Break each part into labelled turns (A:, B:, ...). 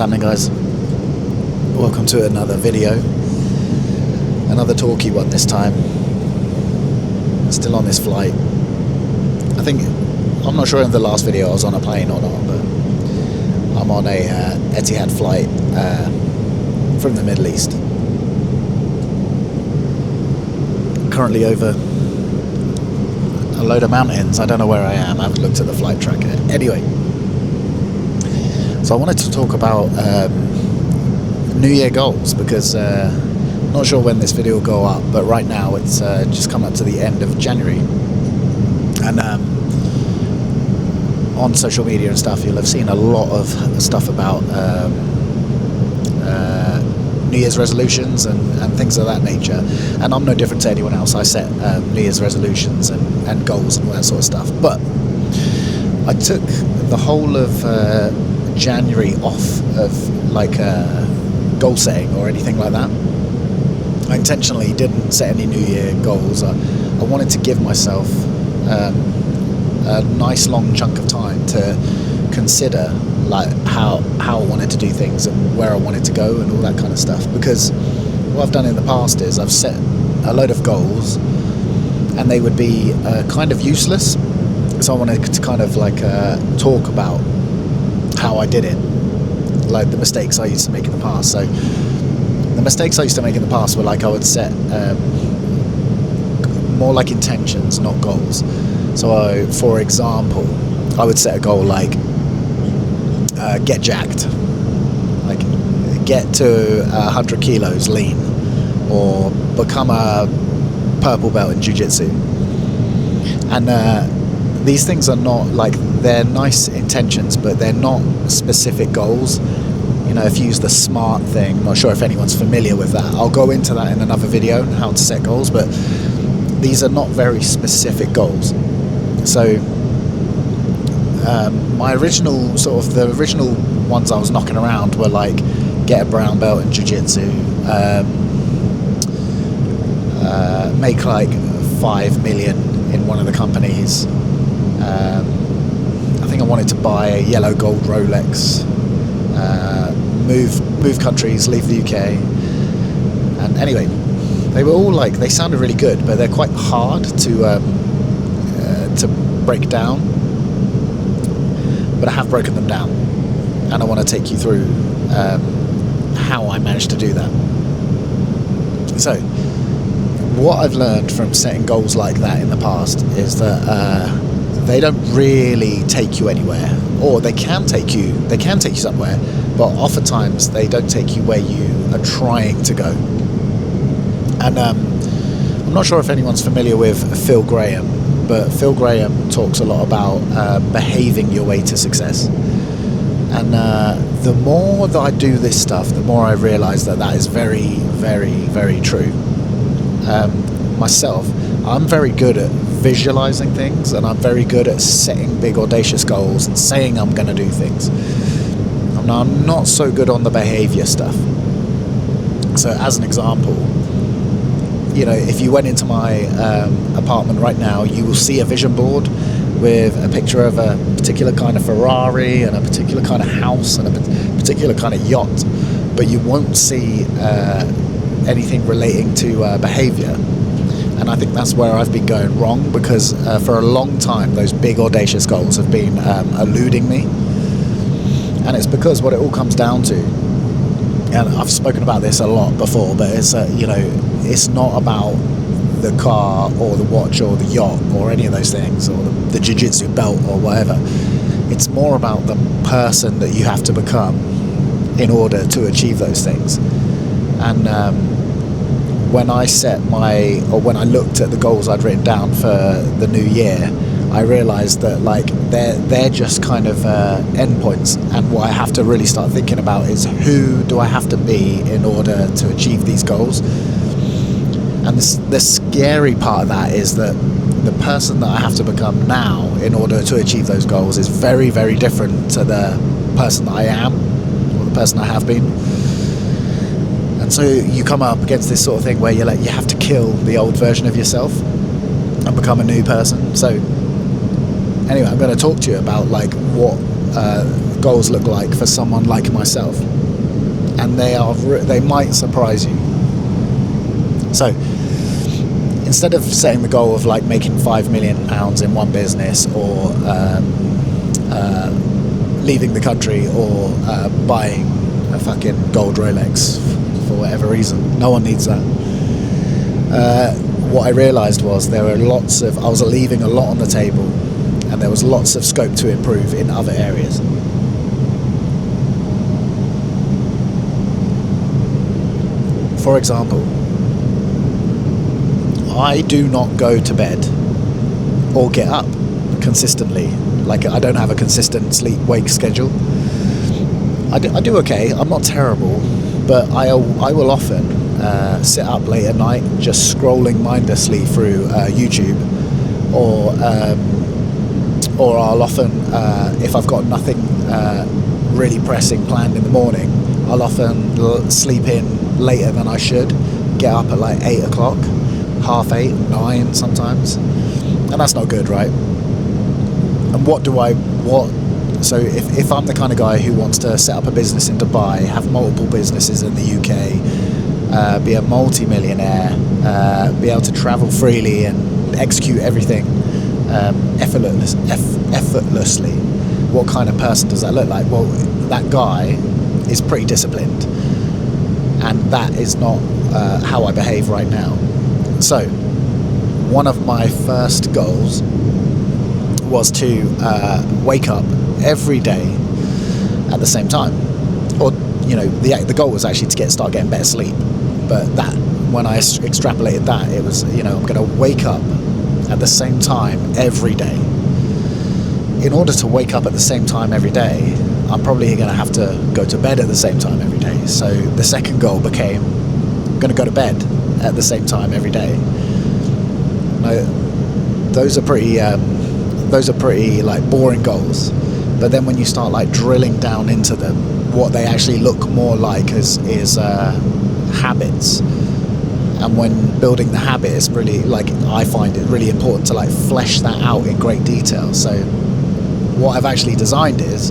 A: happening, guys? Welcome to another video, another talky one this time. Still on this flight. I'm not sure in the last video I was on a plane or not, but I'm on a Etihad flight from the Middle East. Currently over a load of mountains. I don't know where I am. I haven't looked at the flight tracker. Anyway, so I wanted to talk about New Year goals, because I'm not sure when this video will go up, but right now it's just come up to the end of January, and on social media and stuff you'll have seen a lot of stuff about New Year's resolutions and things of that nature, and I'm no different to anyone else. I set New Year's resolutions and goals and all that sort of stuff, but I took the whole of January off of like goal setting or anything like that. I intentionally didn't set any New Year goals. I wanted to give myself a nice long chunk of time to consider like how I wanted to do things and where I wanted to go and all that kind of stuff, because what I've done in the past is I've set a load of goals and they would be kind of useless, so I wanted to kind of like talk about how I did it, like the mistakes I used to make in the past. So the mistakes I used to make in the past were like I would set more like intentions, not goals. So for example, I would set a goal like get jacked, like get to 100 kilos lean, or become a purple belt in jiu-jitsu. And these things are not like, they're nice intentions, but they're not specific goals. You know, if you use the SMART thing, I'm not sure if anyone's familiar with that. I'll go into that in another video, how to set goals, but these are not very specific goals. So my original the original ones I was knocking around were like get a brown belt in jiu-jitsu, make like 5 million in one of the companies. I think I wanted to buy a yellow gold Rolex, move countries, leave the UK. And anyway, they were all like, they sounded really good, but they're quite hard to break down. But I have broken them down, and I want to take you through how I managed to do that. So what I've learned from setting goals like that in the past is that they don't really take you anywhere, or they can take you somewhere, but oftentimes they don't take you where you are trying to go. And I'm not sure if anyone's familiar with Phil Graham, but Phil Graham talks a lot about behaving your way to success. And the more that I do this stuff, the more I realize that is very, very, very true. Myself, I'm very good at visualizing things, and I'm very good at setting big audacious goals and saying I'm going to do things. I'm not so good on the behavior stuff. So as an example, you know, if you went into my apartment right now, you will see a vision board with a picture of a particular kind of Ferrari and a particular kind of house and a particular kind of yacht, but you won't see anything relating to behavior. And I think that's where I've been going wrong, because for a long time those big audacious goals have been eluding me. And it's because what it all comes down to, and I've spoken about this a lot before, but it's you know, it's not about the car or the watch or the yacht or any of those things, or the jiu-jitsu belt or whatever. It's more about the person that you have to become in order to achieve those things. And when I when I looked at the goals I'd written down for the new year, I realized that like they're just kind of endpoints, and what I have to really start thinking about is, who do I have to be in order to achieve these goals? And the scary part of that is that the person that I have to become now in order to achieve those goals is very, very different to the person that I am, or the person I have been. And so you come up against this sort of thing where you have to kill the old version of yourself and become a new person. So anyway, I'm going to talk to you about like what goals look like for someone like myself. and they might surprise you. So instead of setting the goal of like making £5 million in one business, or leaving the country, or buying a fucking gold Rolex for whatever reason, no one needs that. What I realised was I was leaving a lot on the table, and there was lots of scope to improve in other areas. For example, I do not go to bed or get up consistently. Like, I don't have a consistent sleep-wake schedule. I do okay. I'm not terrible, but I will often sit up late at night just scrolling mindlessly through YouTube, or I'll often, if I've got nothing really pressing planned in the morning, I'll often sleep in later than I should, get up at like 8 o'clock, 8:30, 9 sometimes, and that's not good, right? And so if I'm the kind of guy who wants to set up a business in Dubai, have multiple businesses in the UK, be a multi-millionaire, be able to travel freely and execute everything effortlessly, what kind of person does that look like? Well, that guy is pretty disciplined, and that is not how I behave right now. So one of my first goals was to wake up every day at the same time, or the goal was actually to start getting better sleep. But that, when I extrapolated that, it was, I'm going to wake up at the same time every day. In order to wake up at the same time every day, I'm probably going to have to go to bed at the same time every day. So the second goal became, I'm going to go to bed at the same time every day. Now, those are pretty like boring goals. But then when you start like drilling down into them, what they actually look more like is habits. And when building the habit, it's really, like, I find it really important to like flesh that out in great detail. So what I've actually designed is,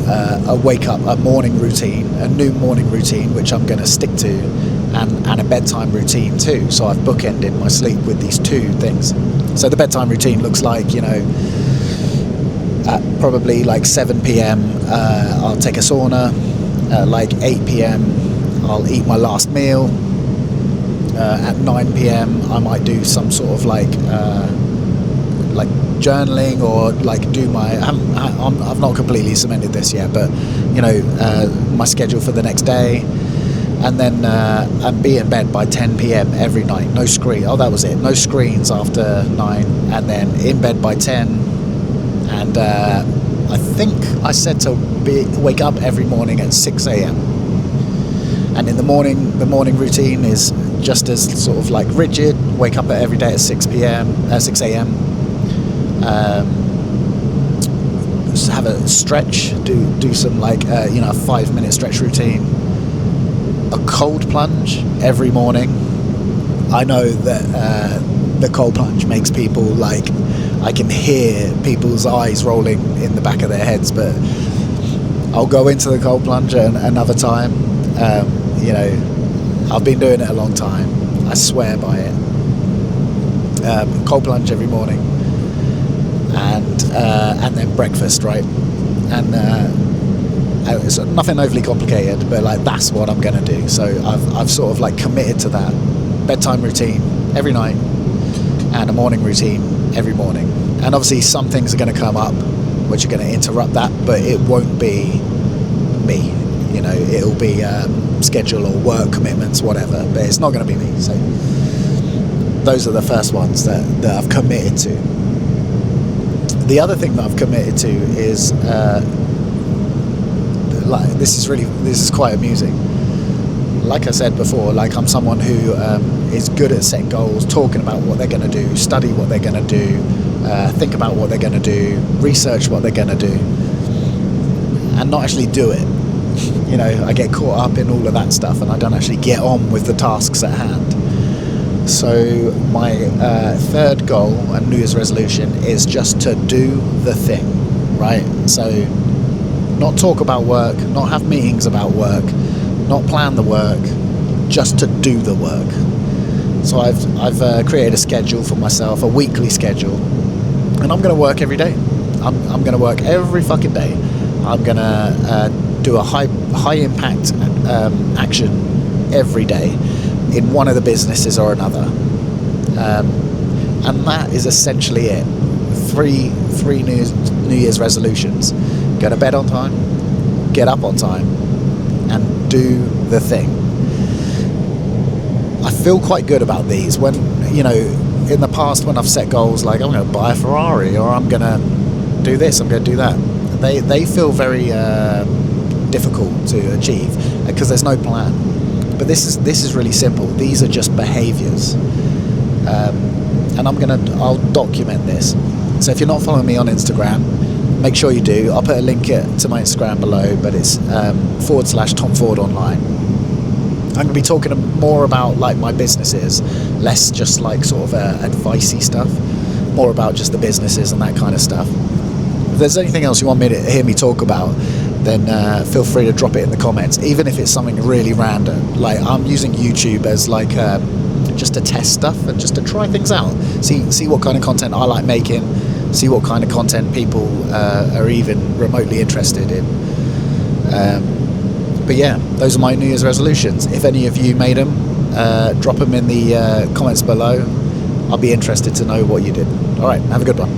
A: a wake up, a morning routine, a new morning routine, which I'm going to stick to, and a bedtime routine too. So I've bookended my sleep with these two things. So the bedtime routine looks like, at probably like 7 p.m, I'll take a sauna. At like 8 p.m, I'll eat my last meal. At 9 p.m, I might do some sort of like journaling, or like do I've not completely cemented this yet, but my schedule for the next day. And then and be in bed by 10 p.m. every night. No screen. Oh, that was it. No screens after 9, and then in bed by 10. And I think I said to wake up every morning at 6 a.m. And in the morning routine is just as sort of like rigid. Wake up every day at 6 a.m. Just have a stretch. Do some like a 5-minute stretch routine. A cold plunge every morning. I know that the cold plunge makes people, like, I can hear people's eyes rolling in the back of their heads, but I'll go into the cold plunge another time. I've been doing it a long time. I swear by it. Cold plunge every morning, and then breakfast, right? And it's nothing overly complicated, but like that's what I'm going to do. So I've sort of like committed to that bedtime routine every night, and a morning routine every morning. And obviously some things are going to come up which are going to interrupt that, but it won't be me. It'll be schedule or work commitments, whatever, but it's not going to be me. So those are the first ones that I've committed to. The other thing that I've committed to is this is quite amusing. Like I said before, like I'm someone who is good at setting goals, talking about what they're going to do, study what they're going to do, think about what they're going to do, research what they're going to do, and not actually do it. I get caught up in all of that stuff, and I don't actually get on with the tasks at hand. So my third goal and New Year's resolution is just to do the thing, right? So Not talk about work, not have meetings about work, not plan the work, just to do the work. So I've created a schedule for myself, a weekly schedule, and I'm going to work every day. I'm going to work every fucking day. I'm going to do a high impact action every day in one of the businesses or another. And that is essentially it. Three New Year's resolutions. Go to bed on time, get up on time, and do the thing. I feel quite good about these. When, you know, in the past when I've set goals like I'm going to buy a Ferrari or I'm going to do this, I'm going to do that, they feel very difficult to achieve because there's no plan. But this is really simple. These are just behaviors, and I'll document this. So if you're not following me on Instagram, make sure you do. I'll put a link to my Instagram below, but it's /TomFordOnline. I'm going to be talking more about like my businesses, less just like sort of advicey stuff, more about just the businesses and that kind of stuff. If there's anything else you want me to hear me talk about, then feel free to drop it in the comments, even if it's something really random. Like I'm using YouTube as like just to test stuff and just to try things out, see what kind of content I like making, see what kind of content people are even remotely interested in. But yeah, those are my New Year's resolutions. If any of you made them, drop them in the comments below. I'll be interested to know what you did. All right, have a good one.